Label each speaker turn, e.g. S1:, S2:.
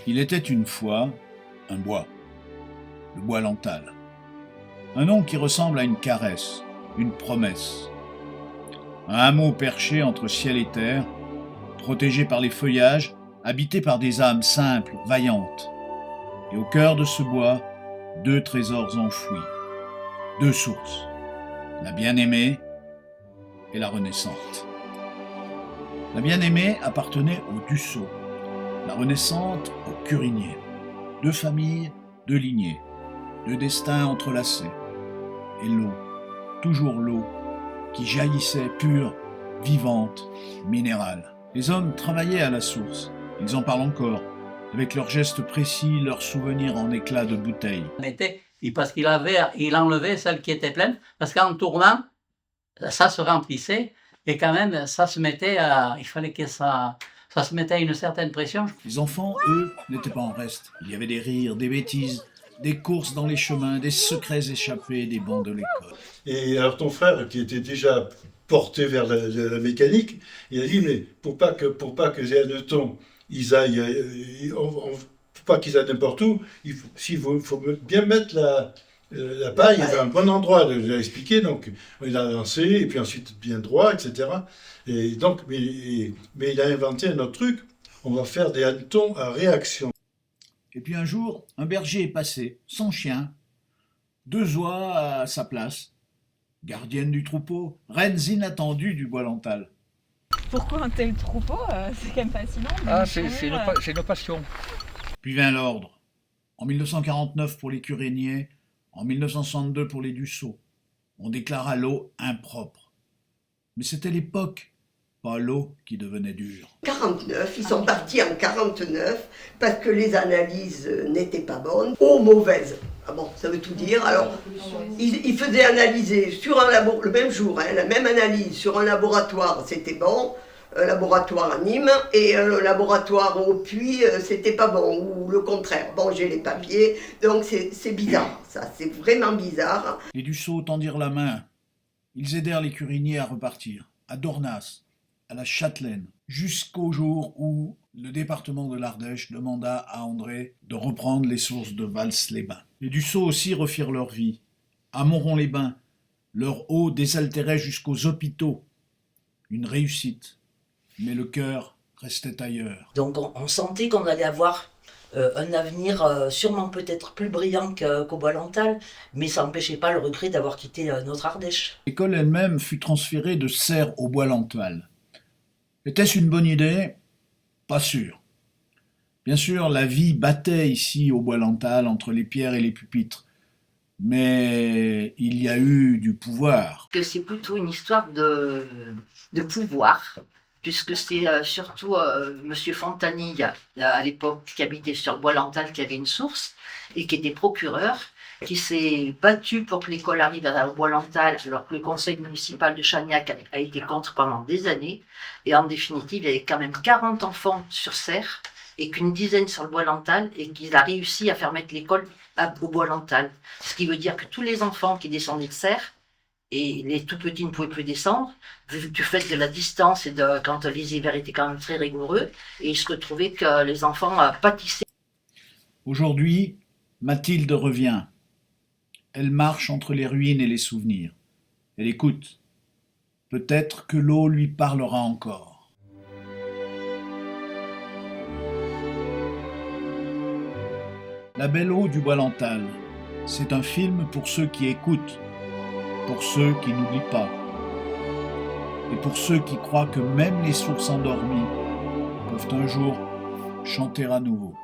S1: Il était une fois un bois, le bois Lantal. Un nom qui ressemble à une caresse, une promesse. Un hameau perché entre ciel et terre, protégé par les feuillages, habité par des âmes simples, vaillantes. Et au cœur de ce bois, 2 trésors enfouis, 2 sources, la bien-aimée et la renaissante. La bien-aimée appartenait aux Dussault, la renaissante aux Curinier. 2 familles, 2 lignées, 2 destins entrelacés. Et l'eau, toujours l'eau, qui jaillissait pure, vivante, minérale. Les hommes travaillaient à la source, ils en parlent encore, avec leurs gestes précis, leurs souvenirs en éclats de bouteilles.
S2: Parce qu'il enlevait celle qui était pleine, parce qu'en tournant, ça se remplissait, et quand même, ça se mettait il fallait que ça se mettait à une certaine pression.
S1: Les enfants, eux, n'étaient pas en reste. Il y avait des rires, des bêtises, des courses dans les chemins, des secrets échappés des bancs de l'école.
S3: Et alors ton frère, qui était déjà porté vers la mécanique, il a dit, mais pour pas que les hannetons, ils aillent, pour pas qu'ils aillent n'importe où, il faut bien mettre la paille à un bon endroit. Je l'ai expliqué, donc il a lancé, et puis ensuite bien droit, etc. Et donc, mais il a inventé un autre truc, on va faire des hannetons à réaction.
S1: Et puis un jour, un berger est passé, sans chien, 2 oies à sa place, gardienne du troupeau, reines inattendues du bois Lantal.
S4: Pourquoi un tel troupeau? C'est quand même fascinant.
S5: C'est nos passions.
S1: Puis vint l'ordre. En 1949 pour les Curinier, en 1962 pour les Dussault. On déclara l'eau impropre. Mais c'était l'époque, pas l'eau qui devenait dure.
S6: 49, ils sont partis en 49 parce que les analyses n'étaient pas bonnes, ou mauvaises. Ah bon, ça veut tout dire. Alors, ils faisaient analyser sur un labo, le même jour, la même analyse sur un laboratoire, c'était bon, un laboratoire à Nîmes, et le laboratoire au Puy, c'était pas bon, ou le contraire. Bon, j'ai les papiers, donc c'est bizarre, ça, c'est vraiment bizarre.
S1: Les Dussault tendirent la main. Ils aidèrent les Curinier à repartir, à Dornas, à la Châtelaine, jusqu'au jour où le département de l'Ardèche demanda à André de reprendre les sources de Vals-les-Bains. Les Dussault aussi refirent leur vie. À Moron-les-Bains, leur eau désaltérait jusqu'aux hôpitaux. Une réussite, mais le cœur restait ailleurs.
S7: Donc on sentait qu'on allait avoir un avenir sûrement peut-être plus brillant qu'au bois Lantal, mais ça n'empêchait pas le regret d'avoir quitté notre Ardèche.
S1: L'école elle-même fut transférée de Serres au bois Lantal. Était-ce une bonne idée? Pas sûr. Bien sûr, la vie battait ici au bois Lantal entre les pierres et les pupitres. Mais il y a eu du pouvoir.
S8: Que c'est plutôt une histoire de pouvoir, puisque c'est surtout Monsieur Fontanille, à l'époque, qui habitait sur bois Lantal, qui avait une source, et qui était procureur, qui s'est battu pour que l'école arrive à bois Lantal, alors que le conseil municipal de Chagnac a été contre pendant des années. Et en définitive, il y avait quand même 40 enfants sur Serres et qu'une dizaine sur le bois Lantal, et qu'il a réussi à faire mettre l'école au bois Lantal. Ce qui veut dire que tous les enfants qui descendaient de Serres, et les tout petits ne pouvaient plus descendre, du fait de la distance et quand les hivers étaient quand même très rigoureux, et il se retrouvait que les enfants pâtissaient.
S1: Aujourd'hui, Mathilde revient. Elle marche entre les ruines et les souvenirs. Elle écoute. Peut-être que l'eau lui parlera encore. La belle eau du bois Lantal, c'est un film pour ceux qui écoutent, pour ceux qui n'oublient pas, et pour ceux qui croient que même les sources endormies peuvent un jour chanter à nouveau.